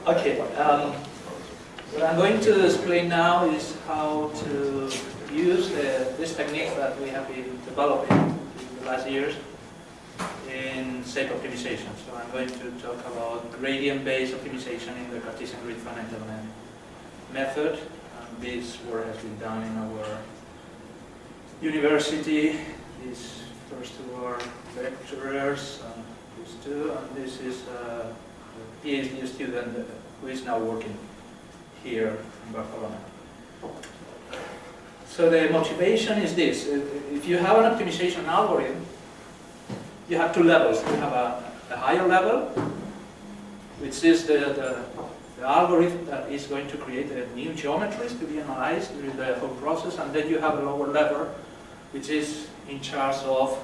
Okay, what I'm going to explain now is how to use this technique that we have been developing in the last years in shape optimization. So I'm going to talk about gradient-based optimization in the Cartesian grid finite element method. And this work has been done in our university. These first two are lecturers, and these two, and this is a PhD student who is now working here in Barcelona. So the motivation is this: if you have an optimization algorithm, you have two levels. You have a higher level, which is the algorithm that is going to create the new geometries to be analyzed during the whole process, and then you have a lower level, which is in charge of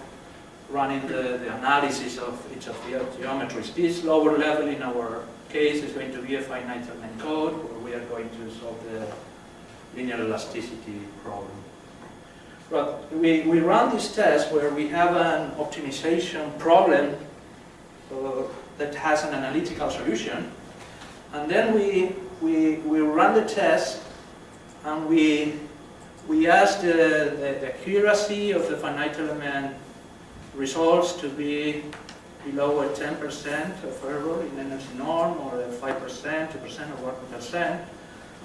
running the analysis of each of the geometries. This lower level, in our case, is going to be a finite element code, where we are going to solve the linear elasticity problem. But we run this test where we have an optimization problem that has an analytical solution, and then we run the test, and we ask the accuracy of the finite element results to be below a 10% of error in energy norm, or a 5%, 2%, or 1%.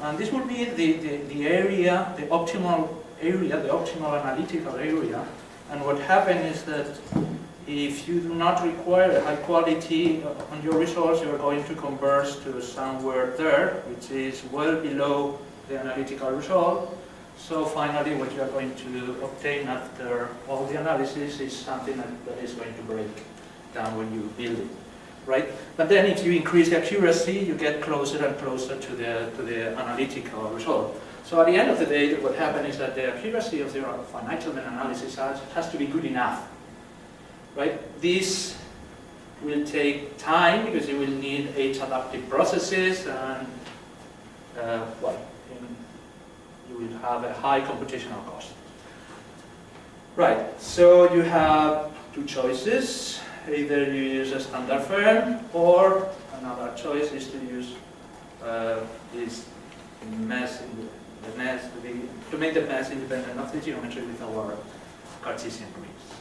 And this would be the area, the optimal area, the optimal analytical area. And what happens is that if you do not require high quality on your results, you are going to converge to somewhere there, which is well below the analytical result. So finally, what you are going to obtain after all the analysis is something that is going to break down when you build it, right? But then if you increase the accuracy, you get closer and closer to the analytical result. So at the end of the day, what happens is that the accuracy of the finite element analysis has to be good enough, right? This will take time because you will need age-adaptive processes, and you will have a high computational cost. Right, so you have two choices. Either you use a standard firm, or another choice is to use this mesh to make the mesh independent of the geometry with our Cartesian grids.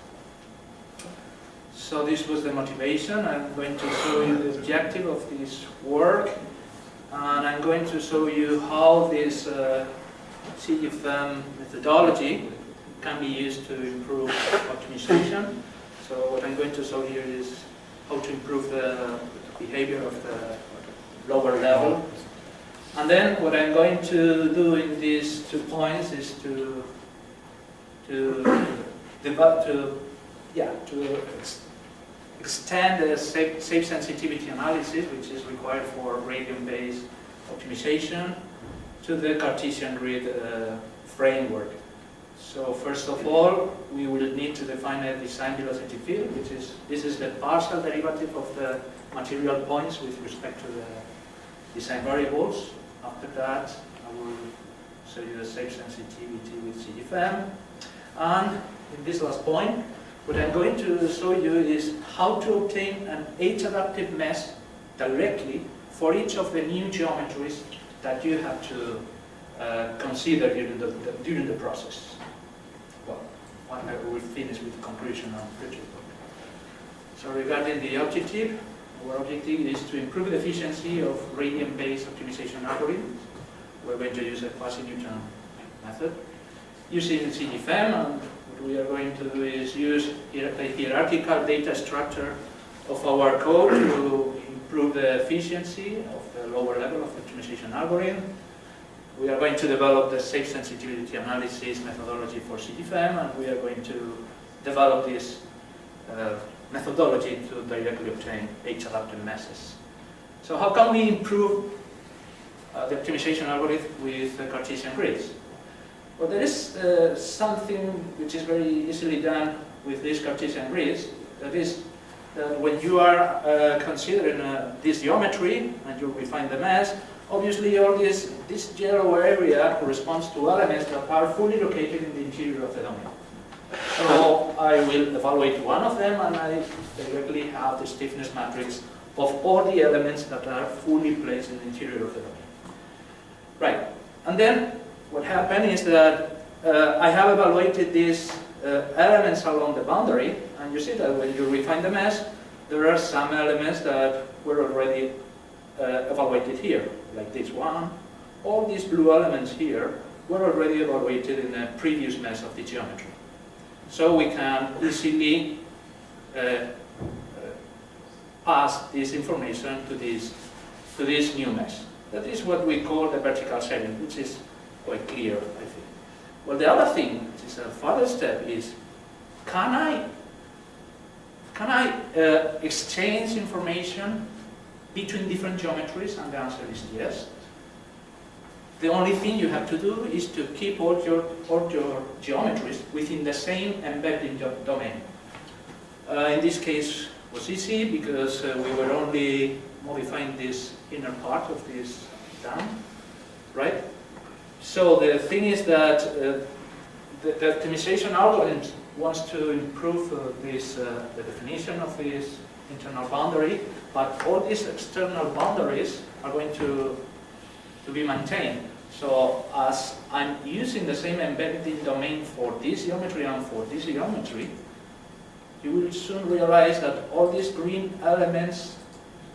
So this was the motivation. I'm going to show you the objective of this work, and I'm going to show you how this CGFM methodology can be used to improve optimization. So what I'm going to show here is how to improve the behavior of the lower level. And then what I'm going to do in these 2 points is to extend the shape sensitivity analysis, which is required for gradient-based optimization, to the Cartesian grid framework. So first of all, we will need to define a design velocity field, this is the partial derivative of the material points with respect to the design variables. After that, I will show you the shape sensitivity with CGFM. And in this last point, what I'm going to show you is how to obtain an age-adaptive mesh directly for each of the new geometries that you have to consider during the process. Well, I will finish with the conclusion on future talk. So regarding the objective, our objective is to improve the efficiency of gradient-based optimization algorithms. We're going to use a quasi-Newton method using CGFM, and what we are going to do is use the hierarchical data structure of our code to improve the efficiency of the lower level of the optimization algorithm. We are going to develop the shape sensitivity analysis methodology for CGFM, and we are going to develop this methodology to directly obtain age-adaptive meshes. So how can we improve the optimization algorithm with Cartesian grids? Well, there is something which is very easily done with these Cartesian grids. That is, when you are considering this geometry and you refine the mesh, obviously all this yellow area corresponds to elements that are fully located in the interior of the domain. So I will evaluate one of them, and I directly have the stiffness matrix of all the elements that are fully placed in the interior of the domain. Right, and then what happened is that I have evaluated these elements along the boundary, and you see that when you refine the mesh, there are some elements that were already evaluated here, like this one. All these blue elements here were already evaluated in the previous mesh of the geometry. So we can easily pass this information to this new mesh. That is what we call the vertical sharing, which is quite clear, I think. Well, the other thing, which is a further step, is can I exchange information between different geometries? And the answer is yes. The only thing you have to do is to keep all your geometries within the same embedding domain. In this case, it was easy because we were only modifying this inner part of this dam, right? So the thing is that the optimization algorithm wants to improve the definition of this internal boundary, but all these external boundaries are going to be maintained. So as I'm using the same embedding domain for this geometry and for this geometry, you will soon realize that all these green elements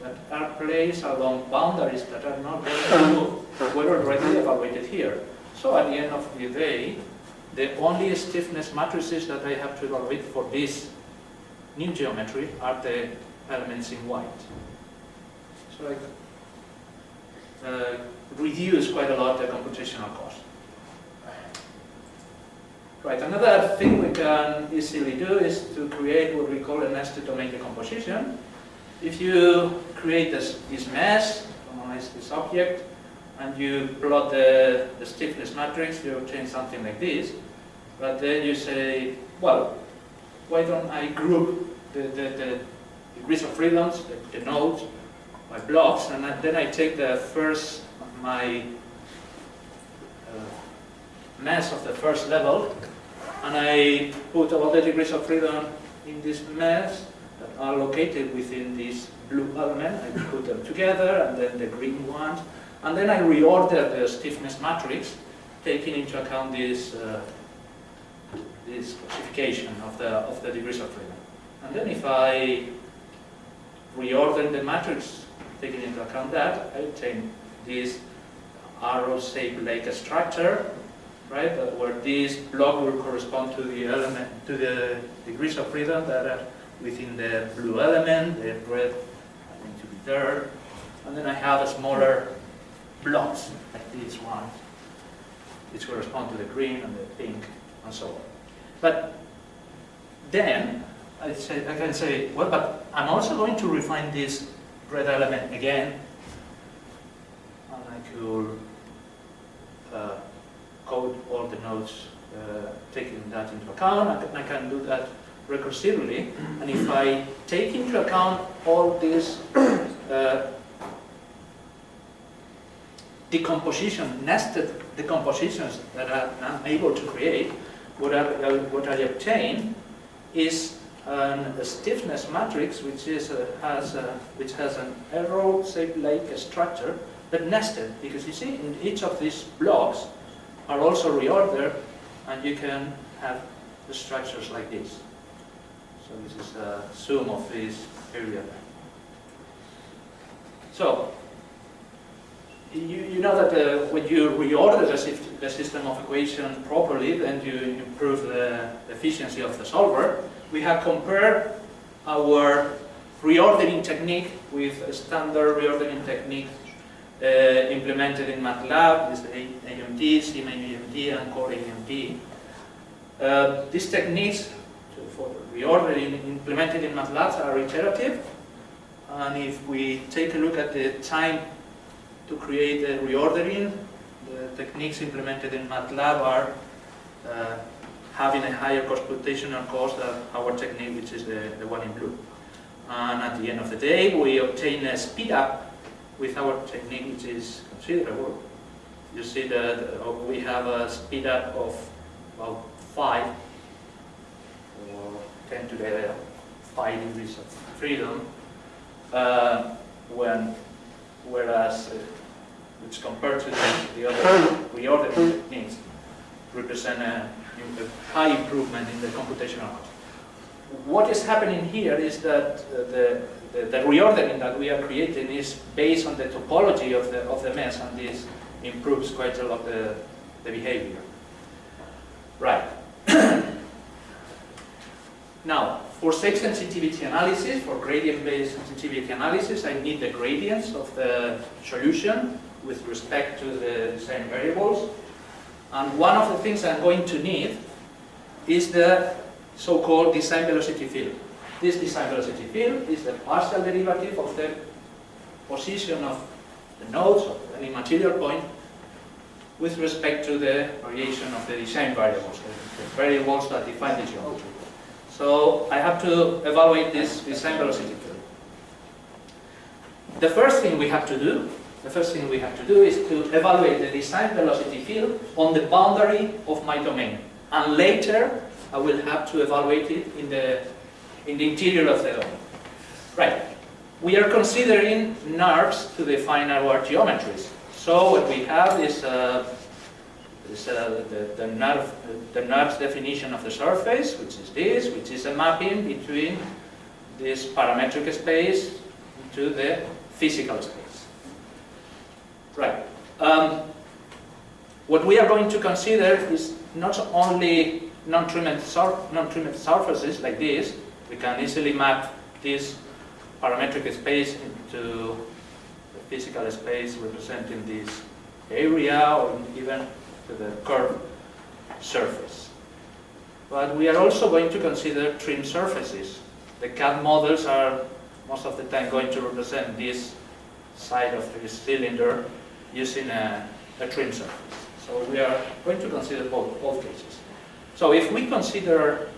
that are placed along boundaries that are not going to move were already evaluated here. So at the end of the day, the only stiffness matrices that I have to evaluate for this new geometry are the elements in white. So I reduce quite a lot the computational cost. Right, another thing we can easily do is to create what we call a nested domain decomposition. If you create this mesh, normalize this object, and you plot the stiffness matrix, you obtain something like this. But then you say, well, why don't I group the degrees of freedoms, the nodes, by blocks, and then I take the first, my mesh of the first level, and I put all the degrees of freedom in this mesh that are located within this blue element. I put them together, and then the green ones, and then I reorder the stiffness matrix, taking into account this classification of the degrees of freedom. And then if I reorder the matrix, taking into account that, I obtain this arrow-shaped like a structure, right? Where this block will correspond to the element, to the degrees of freedom that are within the blue element. The red are going to be there, and then I have smaller blocks like this one, which correspond to the green and the pink and so on. But then I can say, well, but I'm also going to refine this red element again, and I could code all the nodes taking that into account, and I can do that recursively. And if I take into account all these nested decompositions that I'm able to create, what I obtain is a stiffness matrix which has an arrow-shaped like a structure, but nested, because you see in each of these blocks are also reordered, and you can have the structures like this. So this is a zoom of this area. So you know that when you reorder the system of equation properly, then you improve the efficiency of the solver. We have compared our reordering technique with a standard reordering technique implemented in MATLAB, this AMD, CMAMD, and Core AMD. These techniques for reordering implemented in MATLAB are iterative, and if we take a look at the time to create the reordering, the techniques implemented in MATLAB are having a higher computational cost than our technique, which is the one in blue. And at the end of the day, we obtain a speed up with our technique, which is considerable. You see that we have a speed up of about 5 or 10 to the 5 degrees of freedom. whereas which compared to the other reordering techniques represent a high improvement in the computational cost. What is happening here is that the reordering that we are creating is based on the topology of the mess, and this improves quite a lot the behavior. Right. Now, for shape sensitivity analysis, for gradient-based sensitivity analysis, I need the gradients of the solution with respect to the design variables. And one of the things I'm going to need is the so-called design velocity field. This design velocity field is the partial derivative of the position of the nodes of any material point with respect to the variation of the design variables, the variables that define the geometry. So I have to evaluate this design velocity field. The first thing we have to do is to evaluate the design velocity field on the boundary of my domain, and later I will have to evaluate it in the interior of the domain. Right. We are considering NURBs to define our geometries. So what we have is the NURBS definition of the surface, which is a mapping between this parametric space to the physical space. Right. What we are going to consider is not only non-trimmed surfaces like this. We can easily map this parametric space into the physical space representing this area, or even to the curved surface. But we are also going to consider trimmed surfaces. The CAD models are most of the time going to represent this side of this cylinder using a trimmed surface. So we are going to consider both cases. So if we consider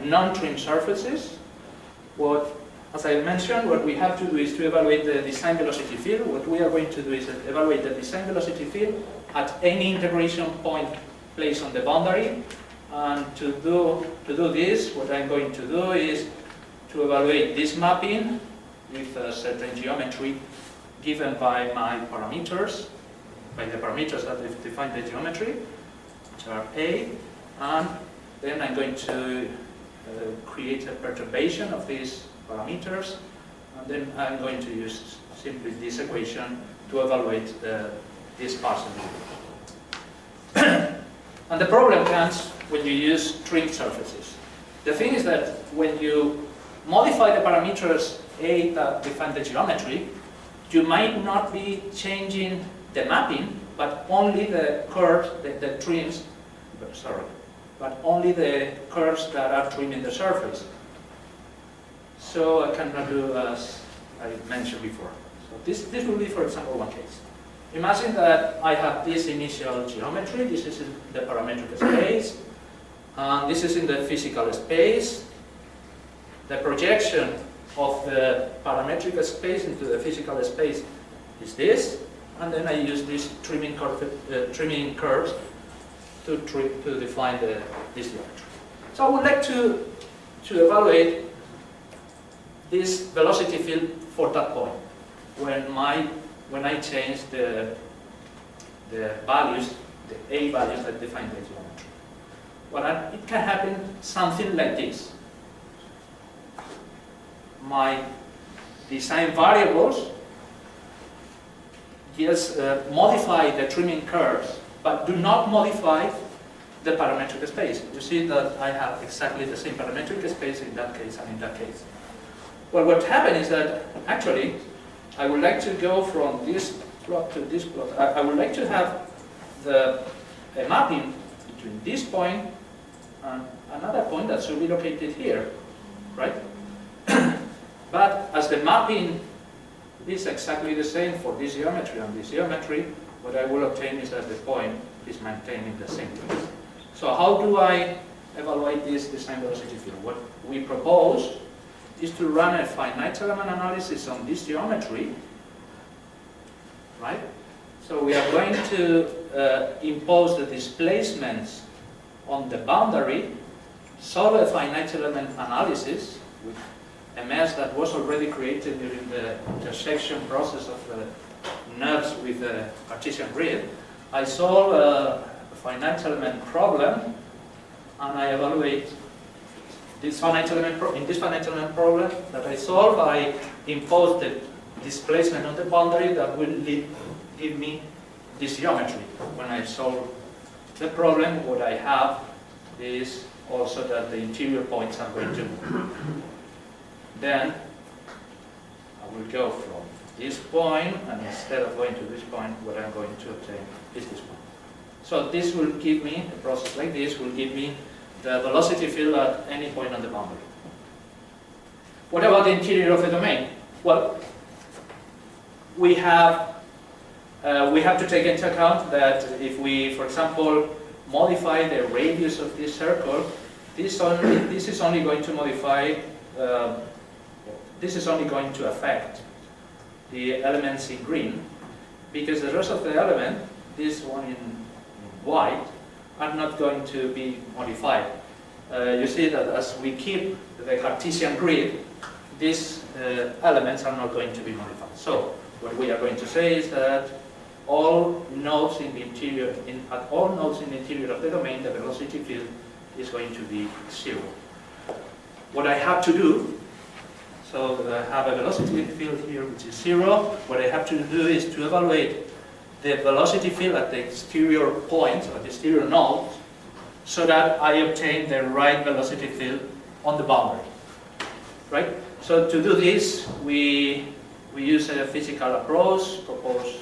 non-trimmed surfaces, as I mentioned, what we have to do is to evaluate the design velocity field. What we are going to do is evaluate the design velocity field at any integration point placed on the boundary. And to do this, what I'm going to do is to evaluate this mapping with a certain geometry given by my parameters, by the parameters that define the geometry, which are A, and then I'm going to create a perturbation of these parameters, and then I'm going to use simply this equation to evaluate this partial derivative. And the problem comes when you use trimmed surfaces. The thing is that when you modify the parameters A that define the geometry, you might not be changing the mapping, but only the curves, the trims, but only the curves that are trimming the surface. So I cannot do as I mentioned before. So this will be, for example, one case. Imagine that I have this initial geometry. This is in the parametric space, and this is in the physical space. The projection of the parametric space into the physical space is this, and then I use these trimming curves to define this geometry. So I would like to evaluate this velocity field for that point when I change the values, the A values that define the geometry. Well, it can happen something like this. My design variables just modify the trimming curves, but do not modify the parametric space. You see that I have exactly the same parametric space in that case and in that case. Well, what happened is that actually I would like to go from this plot to this plot. I would like to have a mapping between this point and another point that should be located here, right? But as the mapping is exactly the same for this geometry and this geometry, what I will obtain is that the point is maintained in the same place. So how do I evaluate this design velocity field? What we propose is to run a finite element analysis on this geometry, right? So we are going to impose the displacements on the boundary, solve a finite element analysis with a mess that was already created during the intersection process of the nerves with the Cartesian grid, I solve a finite element problem, and I evaluate this finite element in this finite element problem that I solve. I impose the displacement on the boundary that will give me this geometry. When I solve the problem, what I have is also that the interior points are going to move. Then I will go from this point, and instead of going to this point, what I'm going to obtain is this point. So this will give me, a process like this will give me the velocity field at any point on the boundary. What about the interior of the domain? Well, we have to take into account that if we, for example, modify the radius of this circle, this is only going to modify, this is only going to affect the elements in green, because the rest of the element, this one in white, are not going to be modified. You see that as we keep the Cartesian grid, these elements are not going to be modified. So what we are going to say is that all nodes in the interior, at all nodes in the interior of the domain, the velocity field is going to be 0. What I have to do, so I have a velocity field here which is 0. What I have to do is to evaluate the velocity field at the exterior points, or the exterior nodes, so that I obtain the right velocity field on the boundary. Right? So to do this, we use a physical approach proposed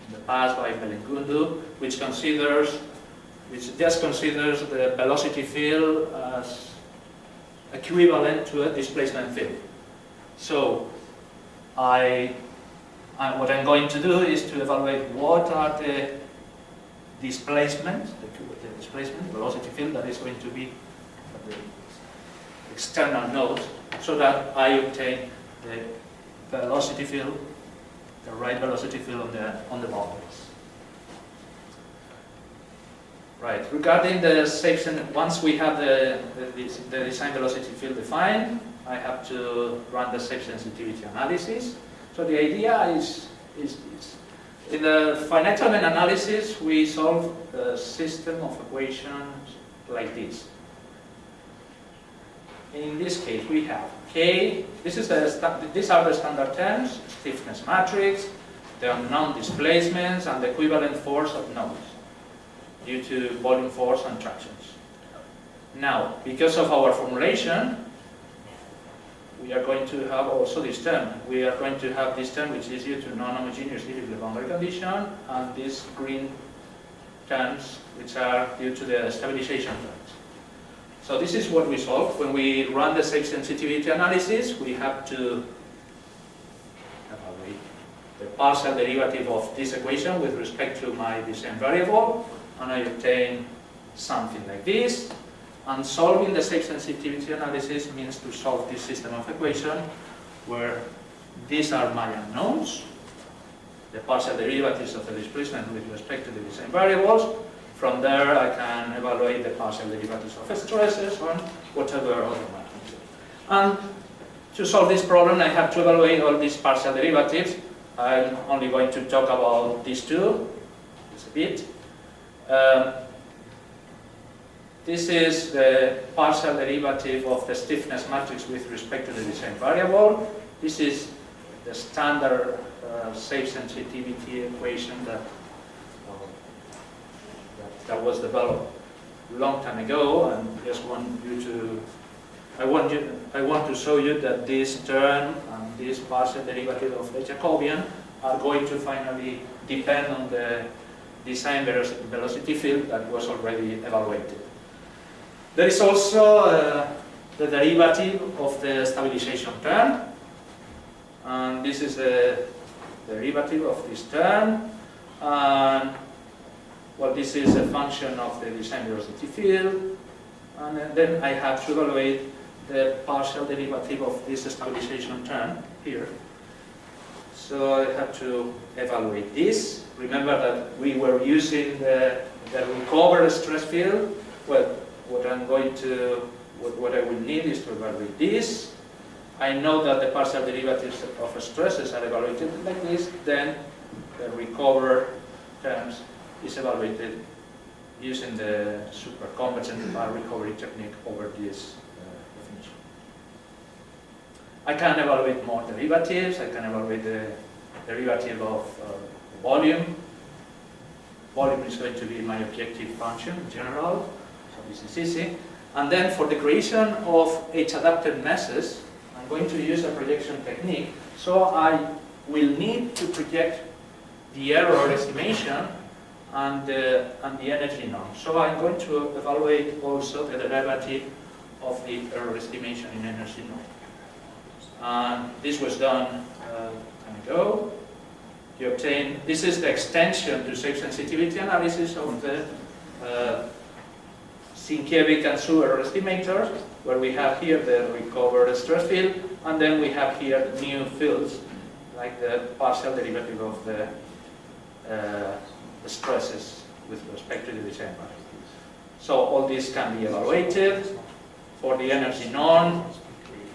in the past by Melengundu, which just considers the velocity field as equivalent to a displacement field. So what I'm going to do is to evaluate what are the displacements, the velocity field that is going to be at the external nodes, so that I obtain the velocity field, the right velocity field on the boundaries. Right. Regarding the section, once we have the design velocity field defined, I have to run the shape sensitivity analysis. So the idea is this. In the finite element analysis, we solve a system of equations like this. In this case, we have K. These are the standard terms: stiffness matrix, the unknown displacements, and the equivalent force of nodes due to volume force and tractions. Now, because of our formulation, we are going to have also this term. We are going to have this term which is due to non-homogeneous difficult boundary condition, and these green terms which are due to the stabilization terms. So this is what we solve. When we run the shape sensitivity analysis, we have to evaluate the partial derivative of this equation with respect to my design variable, and I obtain something like this. And solving the shape sensitivity analysis means to solve this system of equation where these are my unknowns, the partial derivatives of the displacement with respect to the design variables. From there I can evaluate the partial derivatives of stresses on whatever other magnitude. And to solve this problem I have to evaluate all these partial derivatives. I'm only going to talk about these two just a bit. This is the partial derivative of the stiffness matrix with respect to the design variable. This is the standard shape sensitivity equation that was developed a long time ago, and just I want to show you that this term and this partial derivative of the Jacobian are going to finally depend on the design velocity field that was already evaluated. There is also the derivative of the stabilization term, and this is the derivative of this term, and well, this is a function of the design velocity field, and then I have to evaluate the partial derivative of this stabilization term here. So I have to evaluate this. Remember that we were using the recovered stress field. Well, what I will need is to evaluate this, I know that the partial derivatives of stresses are evaluated like this, then the recovered terms is evaluated using the superconvergent recovery technique over this definition. I can evaluate more derivatives. I can evaluate the derivative of volume. Volume is going to be my objective function in general, so this is easy. And then for the creation of H-adapted meshes, I'm going to use a projection technique. So I will need to project the error estimation and the energy norm. So I'm going to evaluate also the derivative of the error estimation in energy norm. And this was done time ago. You obtain, this is the extension to shape sensitivity analysis of the Sienkiewicz and Su error estimator, where we have here the recovered stress field, and then we have here new fields, like the partial derivative of the stresses with respect to the design variable. So all this can be evaluated. For the energy norm,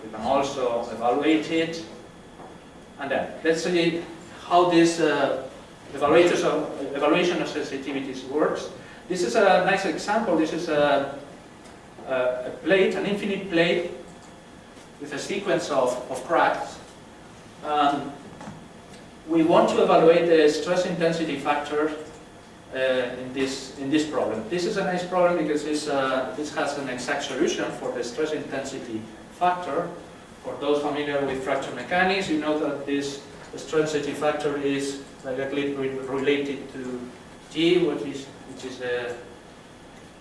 we can also evaluate it. And then, let's see how this evaluation of sensitivities works. This is a nice example. This is a plate, an infinite plate with a sequence of cracks. We want to evaluate the stress intensity factor in this problem. This is a nice problem because this has an exact solution for the stress intensity factor. For those familiar with fracture mechanics, you know that this stress intensity factor is directly related to G, which is the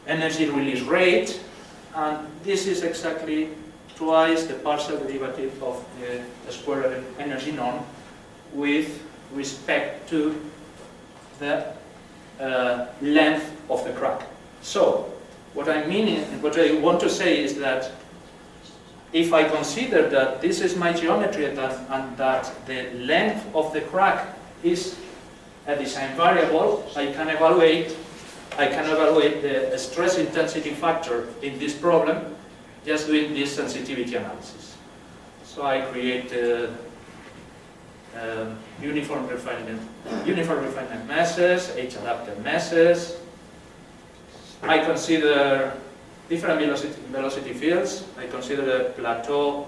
energy release rate, and this is exactly twice the partial derivative of the square energy norm with respect to the length of the crack. So, what I want to say is that if I consider that this is my geometry and that the length of the crack is a design variable, I can evaluate the stress intensity factor in this problem just doing this sensitivity analysis. So I create uniform refinement meshes, H-adapted meshes. I consider different velocity fields. I consider the plateau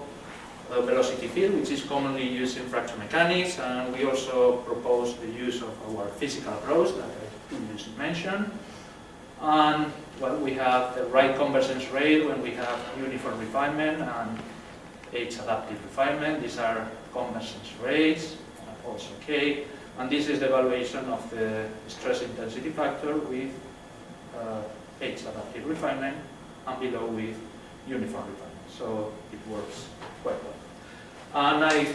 velocity field, which is commonly used in fracture mechanics, and we also propose the use of our physical approach that I previously mentioned. And well, we have the right convergence rate when we have uniform refinement and H-adaptive refinement. These are convergence rates, also K. And this is the evaluation of the stress intensity factor with H-adaptive refinement and below with uniform refinement. So it works quite well. And I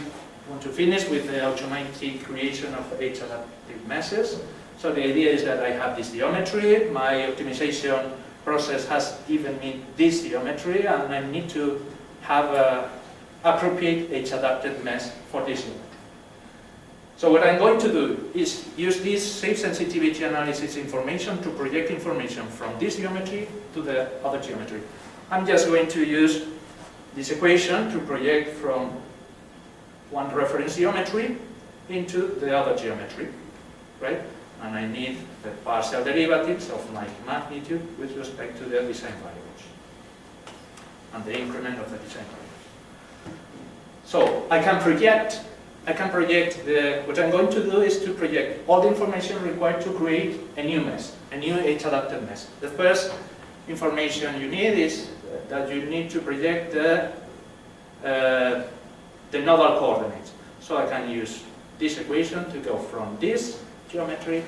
want to finish with the automatic creation of H-adaptive meshes. So the idea is that I have this geometry, my optimization process has given me this geometry, and I need to have an appropriate H-adapted mesh for this geometry. So what I'm going to do is use this shape sensitivity analysis information to project information from this geometry to the other geometry. I'm just going to use this equation to project from one reference geometry into the other geometry, right? And I need the partial derivatives of my magnitude with respect to the design variables and the increment of the design variables. So I can project what I'm going to do is to project all the information required to create a new mesh, a new H-adapted mesh. The first information you need is that you need to project the nodal coordinates. So I can use this equation to go from this geometry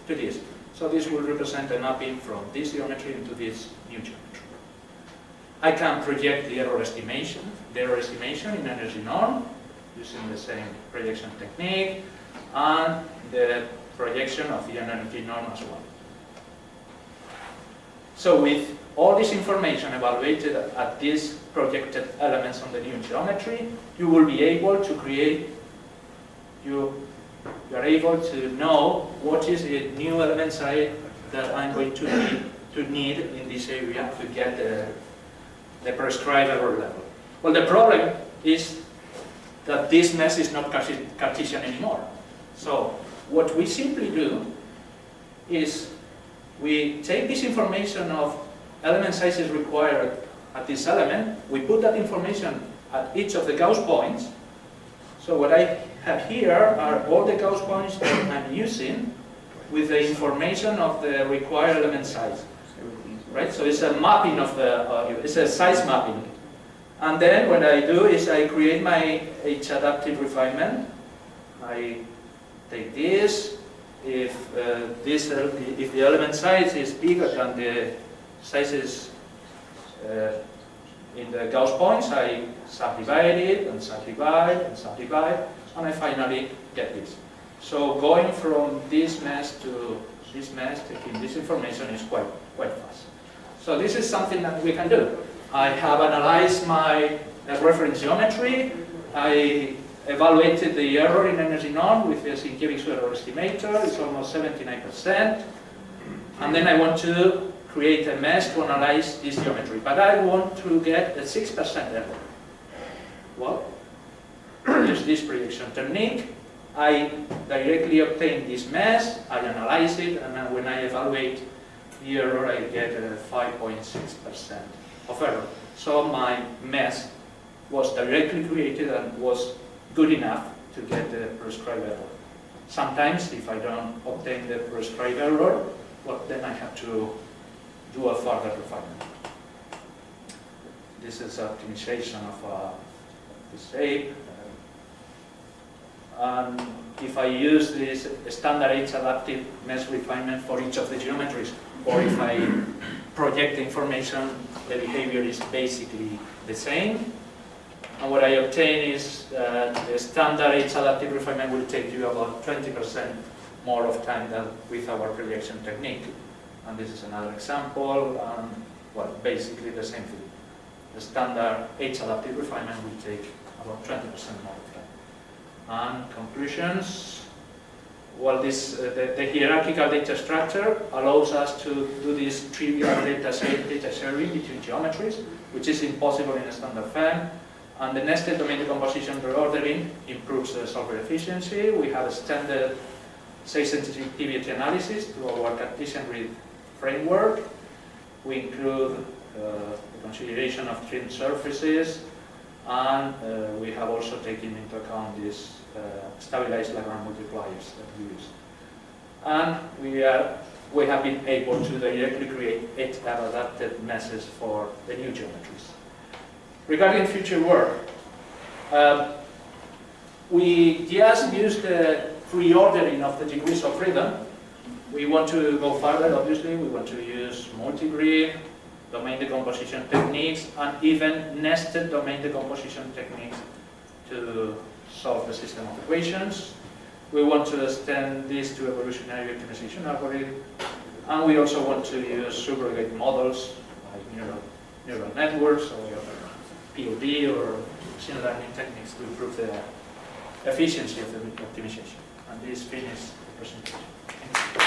to this. So this will represent a mapping from this geometry into this new geometry. I can project the error estimation in energy norm using the same projection technique and the projection of the energy norm as well. So with all this information evaluated at these projected elements on the new geometry, you will be able to create, you are able to know what is the new elements that I'm going to need in this area to get the prescribed error level. Well, the problem is that this mesh is not Cartesian anymore. So what we simply do is we take this information of element sizes required at this element, we put that information at each of the Gauss points. So what I have here are all the Gauss points that I'm using with the information of the required element size. Right? So it's a mapping of it's a size mapping. And then what I do is I create my H-adaptive refinement. I take this. If the element size is bigger than the sizes in the Gauss points, I subdivide it and subdivide and subdivide, and I finally get this. So going from this mesh to this mesh, taking this information is quite fast. So this is something that we can do. I have analyzed my reference geometry. I evaluated the error in energy known with the Sienkiewicz error estimator. It's almost 79%. And then I want to create a mesh to analyze this geometry. But I want to get a 6% error. Well, there's this projection technique. I directly obtain this mesh, I analyze it, and then when I evaluate the error, I get a 5.6% of error. So my mesh was directly created and was good enough to get the prescribed error. Sometimes, if I don't obtain the prescribed error, well, then I have to do a further refinement. This is optimization of the shape. And if I use this standard H-adaptive mesh refinement for each of the geometries, or if I project the information, the behavior is basically the same. And what I obtain is that the standard H-adaptive refinement will take you about 20% more of time than with our projection technique. And this is another example, and well, basically the same thing. The standard H-adaptive refinement will take about 20% more of time. And conclusions. Well, the hierarchical data structure allows us to do this trivial data sharing between geometries, which is impossible in a standard FEM. And the nested domain decomposition reordering improves the solver efficiency. We have extended size sensitivity analysis to our Cartesian grid framework. We include the consideration of trimmed surfaces, and we have also taken into account these stabilized Lagrange multipliers that we use. And we have been able to directly create H-adapted meshes for the new geometries. Regarding future work, we just used the reordering of the degrees of freedom. We want to go further, obviously. We want to use multi-grid, domain decomposition techniques, and even nested domain decomposition techniques to solve the system of equations. We want to extend this to evolutionary optimization algorithm, and we also want to use surrogate models like neural networks or POD or machine learning techniques to improve the efficiency of the optimization. And this finishes the presentation. Thank you.